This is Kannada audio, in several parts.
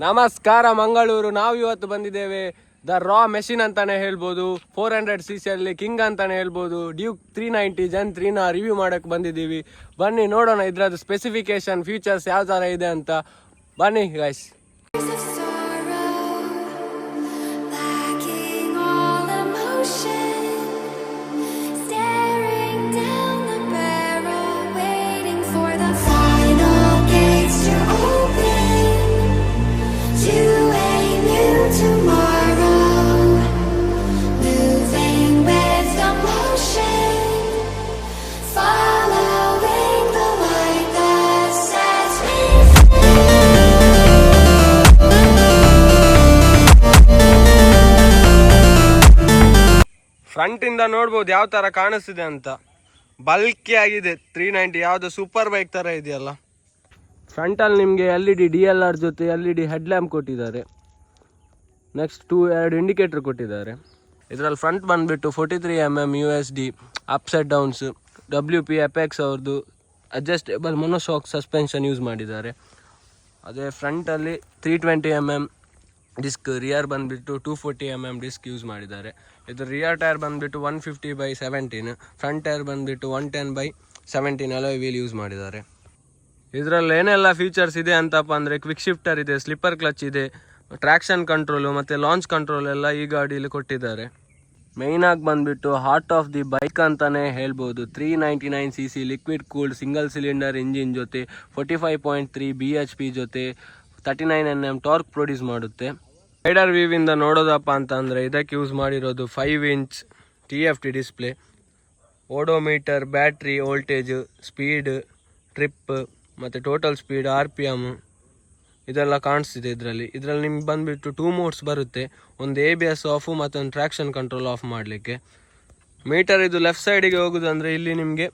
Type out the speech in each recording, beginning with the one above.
ನಮಸ್ಕಾರ ಮಂಗಳೂರು. ನಾವು ಇವತ್ತು ಬಂದಿದ್ದೇವೆ ದ ರಾ ಮೆಷಿನ್ ಅಂತಾನೆ ಹೇಳ್ಬೋದು. 400cc ಅಲ್ಲಿ ಕಿಂಗ್ ಅಂತಾನೆ ಹೇಳ್ಬೋದು. ಡ್ಯೂಕ್ 390 ಜನ್ 3ನ ರಿವ್ಯೂ ಮಾಡಕ್ಕೆ ಬಂದಿದ್ದೀವಿ. ಬನ್ನಿ ನೋಡೋಣ ಇದ್ರದ್ದು ಸ್ಪೆಸಿಫಿಕೇಶನ್, ಫೀಚರ್ಸ್ ಯಾವ ಥರ ಇದೆ ಅಂತ. ಬನ್ನಿ ಗೈಸ್. ಫ್ರಂಟ್ ಇಂದ ನೋಡ್ಬೋದು ಯಾವ ತರ ಕಾಣಿಸ್ತಿದೆ ಅಂತ. ಬಲ್ಕಿ ಆಗಿದೆ 390, ಯಾವ್ದು ಸೂಪರ್ ಬೈಕ್ ತರ ಇದೆಯಲ್ಲ. ಫ್ರಂಟ್ ಅಲ್ಲಿ ನಿಮಗೆ LED DLR ಜೊತೆ LED ಹೆಡ್ ಲ್ಯಾಂಪ್ ಕೊಟ್ಟಿದ್ದಾರೆ. ನೆಕ್ಸ್ಟ್ 2 ಇಂಡಿಕೇಟರ್ ಕೊಟ್ಟಿದ್ದಾರೆ. ಇದರಲ್ಲಿ ಫ್ರಂಟ್ ಬಂದ್ಬಿಟ್ಟು 43mm USD upside downs, WP apex ಅವ್ರದ್ದು ಅಡ್ಜಸ್ಟೇಬಲ್ ಮೊನೋಶಾಕ್ ಸಸ್ಪೆನ್ಷನ್ ಯೂಸ್ ಮಾಡಿದ್ದಾರೆ. ಅದೇ ಫ್ರಂಟಲ್ಲಿ 320mm ಡಿಸ್ಕ್, ರಿಯರ್ ಬಂದುಬಿಟ್ಟು 240mm ಡಿಸ್ಕ್ ಯೂಸ್ ಮಾಡಿದ್ದಾರೆ. ಇದು ರಿಯರ್ ಟೈರ್ ಬಂದುಬಿಟ್ಟು 150/17, ಫ್ರಂಟ್ ಟೈರ್ ಬಂದುಬಿಟ್ಟು 110/17 ಅಲಾಯ್ ವೀಲ್ ಯೂಸ್ ಮಾಡಿದ್ದಾರೆ. ಇದರಲ್ಲಿ ಏನೆಲ್ಲ ಫೀಚರ್ಸ್ ಇದೆ ಅಂತಪ್ಪ ಅಂದರೆ, ಕ್ವಿಕ್ ಶಿಫ್ಟರ್ ಇದೆ, ಸ್ಲಿಪ್ಪರ್ ಕ್ಲಚ್ ಇದೆ, ಟ್ರ್ಯಾಕ್ಷನ್ ಕಂಟ್ರೋಲು ಮತ್ತು ಲಾಂಚ್ ಕಂಟ್ರೋಲ್ ಎಲ್ಲ ಈ ಗಾಡೀಲಿ ಕೊಟ್ಟಿದ್ದಾರೆ. ಮೇಯ್ನಾಗಿ ಬಂದುಬಿಟ್ಟು ಹಾರ್ಟ್ ಆಫ್ ದಿ ಬೈಕ್ ಅಂತಲೇ ಹೇಳ್ಬೋದು. 399cc liquid cooled single cylinder engine ಜೊತೆ 45.3 bhp ಜೊತೆ 39Nm ಟಾರ್ಕ್ ಪ್ರೊಡ್ಯೂಸ್ ಮಾಡುತ್ತೆ. ರೈಡರ್ ವ್ಯೂವಿಂದ ನೋಡೋದಪ್ಪ ಅಂತಂದರೆ ಇದಕ್ಕೆ ಯೂಸ್ ಮಾಡಿರೋದು 5-inch TFT display, odometer, battery, voltage, speed, trip ಮತ್ತು ಟೋಟಲ್ ಸ್ಪೀಡ್, RPM ಇದೆಲ್ಲ ಕಾಣಿಸ್ತಿದೆ ಇದರಲ್ಲಿ. ನಿಮ್ಗೆ ಬಂದುಬಿಟ್ಟು 2 ಮೋಡ್ಸ್ ಬರುತ್ತೆ, ಒಂದು ABS ಆಫು ಮತ್ತೊಂದು ಟ್ರ್ಯಾಕ್ಷನ್ ಕಂಟ್ರೋಲ್ ಆಫ್ ಮಾಡಲಿಕ್ಕೆ. ಮೀಟರ್ ಇದು ಲೆಫ್ಟ್ ಸೈಡಿಗೆ ಹೋಗೋದಂದರೆ ಇಲ್ಲಿ ನಿಮಗೆ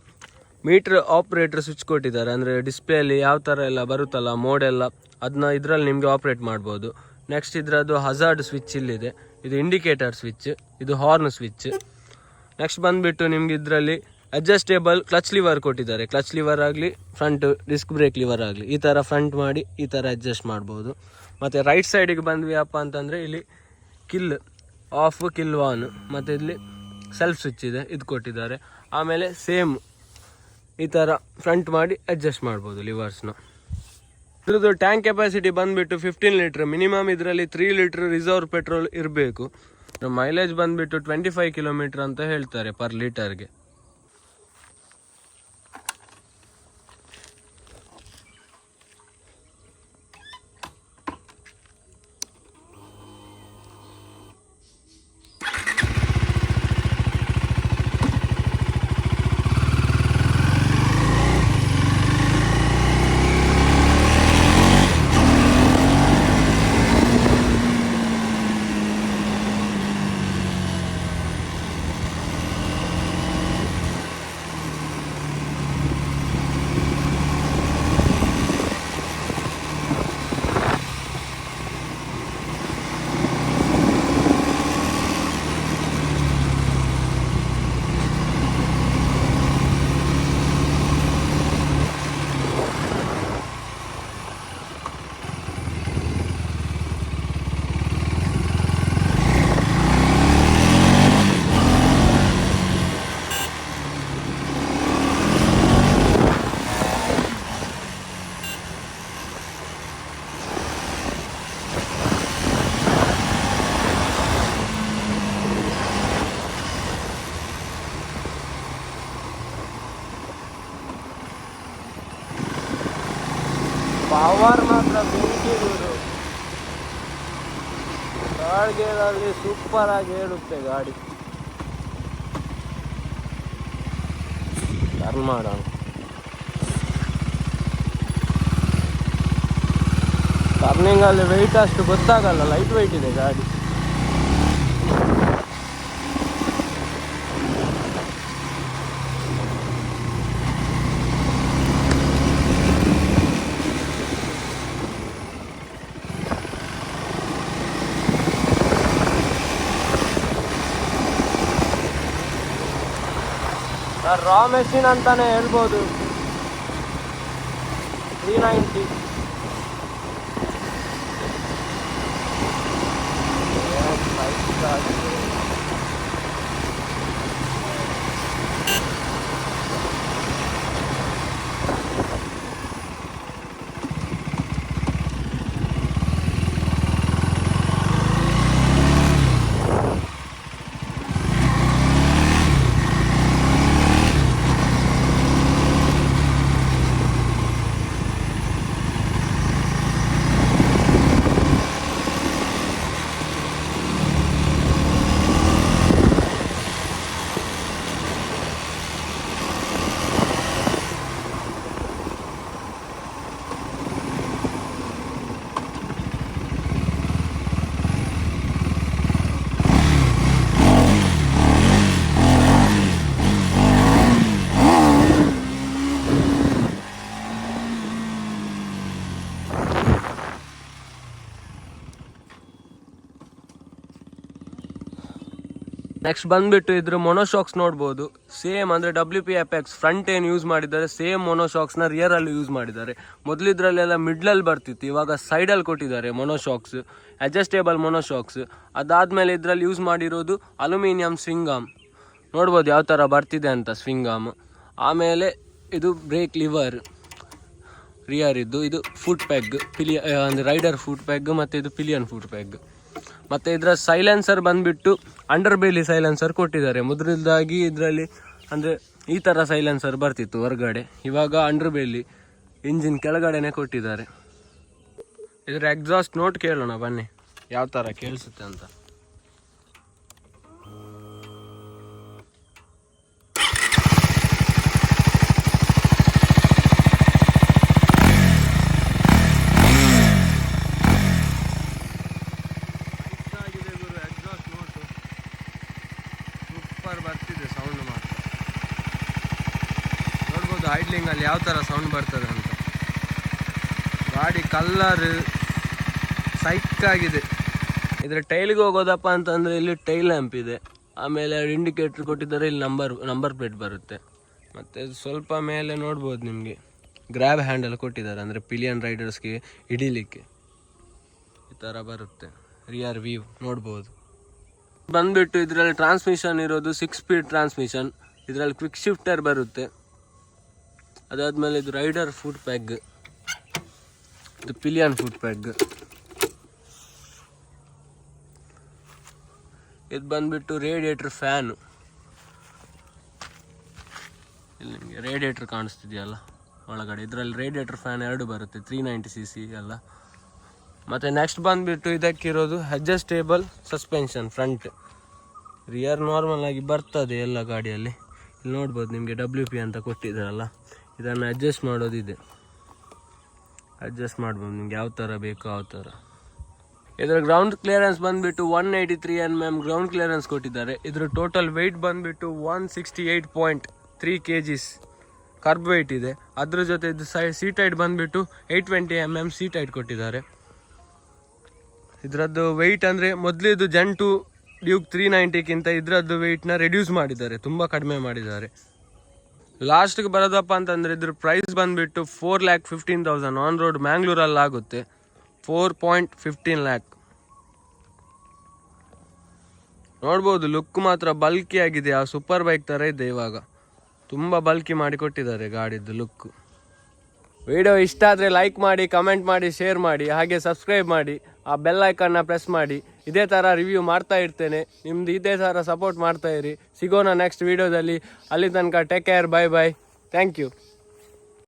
ಮೀಟರ್ ಆಪ್ರೇಟರ್ ಸ್ವಿಚ್ ಕೊಟ್ಟಿದ್ದಾರೆ. ಅಂದರೆ ಡಿಸ್ಪ್ಲೇಯಲ್ಲಿ ಯಾವ ಥರ ಎಲ್ಲ ಬರುತ್ತಲ್ಲ ಮೋಡೆಲ್ಲ, ಅದನ್ನ ಇದರಲ್ಲಿ ನಿಮಗೆ ಆಪ್ರೇಟ್ ಮಾಡ್ಬೋದು. ನೆಕ್ಸ್ಟ್ ಇದರದ್ದು ಹಜಾರ್ಡ್ ಸ್ವಿಚ್ ಇಲ್ಲಿದೆ, ಇದು ಇಂಡಿಕೇಟರ್ ಸ್ವಿಚ್, ಇದು ಹಾರ್ನ್ ಸ್ವಿಚ್. ನೆಕ್ಸ್ಟ್ ಬಂದುಬಿಟ್ಟು ನಿಮ್ಗೆ ಇದರಲ್ಲಿ ಅಡ್ಜಸ್ಟೇಬಲ್ ಕ್ಲಚ್ ಲಿವರ್ ಕೊಟ್ಟಿದ್ದಾರೆ. ಕ್ಲಚ್ ಲಿವರ್ ಆಗಲಿ, ಫ್ರಂಟ್ ಡಿಸ್ಕ್ ಬ್ರೇಕ್ ಲಿವರ್ ಆಗಲಿ, ಈ ಥರ ಫ್ರಂಟ್ ಮಾಡಿ ಈ ಥರ ಅಡ್ಜಸ್ಟ್ ಮಾಡ್ಬೋದು. ಮತ್ತು ರೈಟ್ ಸೈಡಿಗೆ ಬಂದ್ವಿ ಅಪ್ಪ ಅಂತಂದರೆ ಇಲ್ಲಿ ಕಿಲ್ ಆಫ್, ಕಿಲ್ ಆನ್, ಮತ್ತು ಇಲ್ಲಿ ಸೆಲ್ಫ್ ಸ್ವಿಚ್ ಇದೆ, ಇದು ಕೊಟ್ಟಿದ್ದಾರೆ. ಆಮೇಲೆ ಸೇಮ್ ಈ ಥರ ಫ್ರಂಟ್ ಮಾಡಿ ಅಡ್ಜಸ್ಟ್ ಮಾಡ್ಬೋದು ಲಿವರ್ಸ್ನ. ಇದ್ರದ್ದು ಟ್ಯಾಂಕ್ ಕೆಪಾಸಿಟಿ ಬಂದುಬಿಟ್ಟು 15 ಲೀಟ್ರ್ ಮಿನಿಮಮ್. ಇದರಲ್ಲಿ 3 ಲೀಟ್ರ್ ರಿಸರ್ವ್ ಪೆಟ್ರೋಲ್ ಇರಬೇಕು. ಮೈಲೇಜ್ ಬಂದುಬಿಟ್ಟು 25 ಕಿಲೋಮೀಟ್ರ್ ಅಂತ ಹೇಳ್ತಾರೆ ಪರ್ ಲೀಟರ್ಗೆ. ಪವರ್ ಮಾತ್ರ ಬೆಂಕಿ ಗುರು. ಥರ್ಡ್ ಗೇರಲ್ಲಿ ಸೂಪರ್ ಆಗಿ ಹೇಳುತ್ತೆ ಗಾಡಿ. ಟರ್ನ್ ಮಾಡೋಣ. ಟರ್ನಿಂಗಲ್ಲಿ ವೆಯ್ಟ್ ಅಷ್ಟು ಗೊತ್ತಾಗಲ್ಲ, ಲೈಟ್ ವೆಯ್ಟ್ ಇದೆ ಗಾಡಿ. ರಾ ಮೆಷಿನ್ ಅಂತಾನೆ ಹೇಳ್ಬೋದು. 390 ನೆಕ್ಸ್ಟ್ ಬಂದ್ಬಿಟ್ಟು ಇದ್ರ ಮೊನೋಶಾಕ್ಸ್ ನೋಡ್ಬೋದು. ಸೇಮ್ ಅಂದರೆ WP-Apex ಫ್ರಂಟ್ ಏನು ಯೂಸ್ ಮಾಡಿದ್ದಾರೆ ಸೇಮ್ ಮೊನೋಶಾಕ್ಸ್ನ ರಿಯರಲ್ಲಿ ಯೂಸ್ ಮಾಡಿದ್ದಾರೆ. ಮೊದಲಿದ್ರಲ್ಲೆಲ್ಲ ಮಿಡ್ಲಲ್ಲಿ ಬರ್ತಿತ್ತು, ಇವಾಗ ಸೈಡಲ್ಲಿ ಕೊಟ್ಟಿದ್ದಾರೆ ಮೊನೋಶಾಕ್ಸ್, ಅಡ್ಜಸ್ಟೇಬಲ್ ಮೊನೋಶಾಕ್ಸ್. ಅದಾದಮೇಲೆ ಇದರಲ್ಲಿ ಯೂಸ್ ಮಾಡಿರೋದು ಅಲ್ಯೂಮಿನಿಯಂ ಸ್ವಿಂಗಾಮ್, ನೋಡ್ಬೋದು ಯಾವ ಥರ ಬರ್ತಿದೆ ಅಂತ ಸ್ವಿಂಗಾಮ್. ಆಮೇಲೆ ಇದು ಬ್ರೇಕ್ ಲಿವರ್ ರಿಯರ್ ಇದ್ದು, ಇದು ಫುಟ್ ಪೆಗ್ ಅಂದರೆ ರೈಡರ್ ಫುಟ್ ಪೆಗ್, ಮತ್ತು ಇದು ಪಿಲಿಯನ್ ಫುಟ್ ಪೆಗ್. ಮತ್ತು ಇದರ ಸೈಲೆನ್ಸರ್ ಬಂದುಬಿಟ್ಟು ಅಂಡರ್ ಬೇಲಿ ಸೈಲೆನ್ಸರ್ ಕೊಟ್ಟಿದ್ದಾರೆ. ಮೊದಲಿದ್ದಾಗಿ ಇದರಲ್ಲಿ ಅಂದರೆ ಈ ಥರ ಸೈಲೆನ್ಸರ್ ಬರ್ತಿತ್ತು ಹೊರಗಡೆ, ಇವಾಗ ಅಂಡರ್ ಬೇಲಿ ಇಂಜಿನ್ ಕೆಳಗಡೆನೆ ಕೊಟ್ಟಿದ್ದಾರೆ. ಇದರ ಎಕ್ಸಾಸ್ಟ್ ನೋಟ್ ಕೇಳೋಣ ಬನ್ನಿ ಯಾವ ಥರ ಕೇಳಿಸುತ್ತೆ ಅಂತ. ಬರ್ತಿದೆ ಸೌಂಡ್ ಮಾತ್ರ, ನೋಡ್ಬೋದು ಐಡ್ಲಿಂಗಲ್ಲಿ ಯಾವ ಥರ ಸೌಂಡ್ ಬರ್ತದೆ ಅಂತ. ಗಾಡಿ ಕಲ್ಲರ್ ಸೈಕ್ಕಾಗಿದೆ. ಇದರ ಟೈಲ್ಗೆ ಹೋಗೋದಪ್ಪ ಅಂತಂದರೆ ಇಲ್ಲಿ ಟೈಲ್ ಲ್ಯಾಂಪ್ ಇದೆ, ಆಮೇಲೆ ಇಂಡಿಕೇಟ್ರ್ ಕೊಟ್ಟಿದ್ದಾರೆ, ಇಲ್ಲಿ ನಂಬರ್ ಪ್ಲೇಟ್ ಬರುತ್ತೆ. ಮತ್ತು ಸ್ವಲ್ಪ ಮೇಲೆ ನೋಡ್ಬೋದು ನಿಮಗೆ ಗ್ರ್ಯಾಬ್ ಹ್ಯಾಂಡಲ್ ಕೊಟ್ಟಿದ್ದಾರೆ, ಅಂದರೆ ಪಿಲಿಯನ್ ರೈಡರ್ಸ್ಗೆ ಹಿಡೀಲಿಕ್ಕೆ ಈ ಥರ ಬರುತ್ತೆ. ರಿಯರ್ ವ್ಯೂ ನೋಡ್ಬೋದು. ಬಂದುಬಿಟ್ಟು ಇದರಲ್ಲಿ ಟ್ರಾನ್ಸ್ಮಿಷನ್ ಇರೋದು 6 ಸ್ಪೀಡ್ ಟ್ರಾನ್ಸ್ಮಿಷನ್. ಇದರಲ್ಲಿ ಕ್ವಿಕ್ ಶಿಫ್ಟರ್ ಬರುತ್ತೆ. ಅದಾದಮೇಲೆ ಇದು ರೈಡರ್ ಫುಟ್ ಪೆಗ್, ಇದು ಪಿಲಿಯನ್ ಫುಟ್ ಪೆಗ್. ಇದು ಬಂದುಬಿಟ್ಟು ರೇಡಿಯೇಟರ್ ಫ್ಯಾನು. ಇಲ್ಲಿ ನಿಮಗೆ ರೇಡಿಯೇಟರ್ ಕಾಣಿಸ್ತಿದೆಯಲ್ಲ ಒಳಗಡೆ, ಇದರಲ್ಲಿ ರೇಡಿಯೇಟರ್ ಫ್ಯಾನ್ 2 ಬರುತ್ತೆ, 390cc ಎಲ್ಲ. ಮತ್ತು ನೆಕ್ಸ್ಟ್ ಬಂದುಬಿಟ್ಟು ಇದಕ್ಕಿರೋದು adjustable suspension front. Rear normal ಆಗಿ ಬರ್ತದೆ ಎಲ್ಲ ಗಾಡಿಯಲ್ಲಿ. ಇಲ್ಲಿ ನೋಡ್ಬೋದು ನಿಮಗೆ WP ಅಂತ ಕೊಟ್ಟಿದ್ದಾರಲ್ಲ, ಇದನ್ನು ಅಡ್ಜಸ್ಟ್ ಮಾಡೋದಿದೆ, ಅಡ್ಜಸ್ಟ್ ಮಾಡ್ಬೋದು ನಿಮ್ಗೆ ಯಾವ ಥರ ಬೇಕೋ ಆ ಥರ. ಇದರ ಗ್ರೌಂಡ್ ಕ್ಲಿಯರೆನ್ಸ್ ಬಂದುಬಿಟ್ಟು 183 mm ಗ್ರೌಂಡ್ ಕ್ಲಿಯರೆನ್ಸ್ ಕೊಟ್ಟಿದ್ದಾರೆ. ಇದರ ಟೋಟಲ್ ವೆಯ್ಟ್ ಬಂದುಬಿಟ್ಟು 168.3 kgs ಕರ್ಬ್ ವೆಯ್ಟ್ ಇದೆ. ಅದ್ರ ಜೊತೆ ಇದು ಸೀಟ್ ಹೈಟ್ ಬಂದುಬಿಟ್ಟು 820 mm ಸೀಟ್ ಹೈಟ್ ಕೊಟ್ಟಿದ್ದಾರೆ. ಇದರದ್ದು ವೆಯ್ಟ್ ಅಂದರೆ ಮೊದಲಿದ್ದು ಜೆನ್2 ಡ್ಯೂಕ್ 390ಕ್ಕಿಂತ ಇದರದ್ದು ವೆಯ್ಟ್ನ ರೆಡ್ಯೂಸ್ ಮಾಡಿದ್ದಾರೆ, ತುಂಬ ಕಡಿಮೆ ಮಾಡಿದ್ದಾರೆ. ಲಾಸ್ಟ್ಗೆ ಬರೋದಪ್ಪ ಅಂತಂದರೆ ಇದ್ರ ಪ್ರೈಸ್ ಬಂದುಬಿಟ್ಟು 4,15,000 ಆನ್ ರೋಡ್ ಮ್ಯಾಂಗ್ಳೂರಲ್ಲಿ ಆಗುತ್ತೆ, 4.15 lakh. ನೋಡ್ಬೋದು ಲುಕ್ ಮಾತ್ರ ಬಲ್ಕಿ ಆಗಿದೆ, ಆ ಸೂಪರ್ ಬೈಕ್ ಥರ ಇದೆ. ಇವಾಗ ತುಂಬ ಬಲ್ಕಿ ಮಾಡಿ ಕೊಟ್ಟಿದ್ದಾರೆ ಗಾಡಿದ್ದು ಲುಕ್. ವಿಡಿಯೋ ಇಷ್ಟ ಆದರೆ ಲೈಕ್ ಮಾಡಿ, ಕಮೆಂಟ್ ಮಾಡಿ, ಶೇರ್ ಮಾಡಿ, ಹಾಗೆ ಸಬ್ಸ್ಕ್ರೈಬ್ ಮಾಡಿ, ಆ ಬೆಲ್ ಐಕನ್ನ ಪ್ರೆಸ್ ಮಾಡಿ. ಇದೇ ಥರ ರಿವ್ಯೂ ಮಾಡ್ತಾ ಇರ್ತೇನೆ, ನಿಮ್ದು ಇದೇ ಥರ ಸಪೋರ್ಟ್ ಮಾಡ್ತಾ ಇರಿ. ಸಿಗೋಣ ನೆಕ್ಸ್ಟ್ ವೀಡಿಯೋದಲ್ಲಿ. ಅಲ್ಲಿ ತನಕ take care, bye bye, thank you.